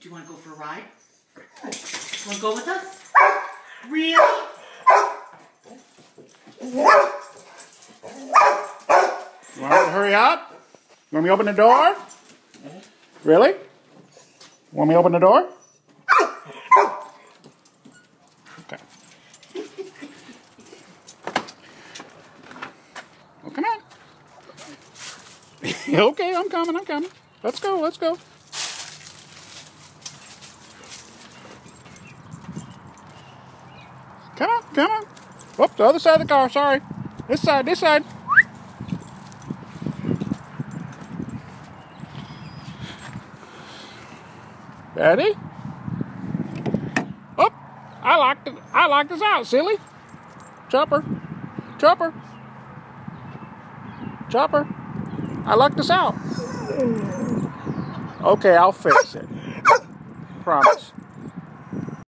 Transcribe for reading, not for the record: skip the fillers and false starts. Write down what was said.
Do you want to go for a ride? Want to go with us? Really? You want me to hurry up? You want me to open the door? Really? Want me to open the door? Okay. Well, come on. Okay, I'm coming. Let's go. Come on. Oh, the other side of the car, sorry. This side. Ready? Oh, I locked this out, silly. Chopper. I locked this out. Okay, I'll fix it. Promise.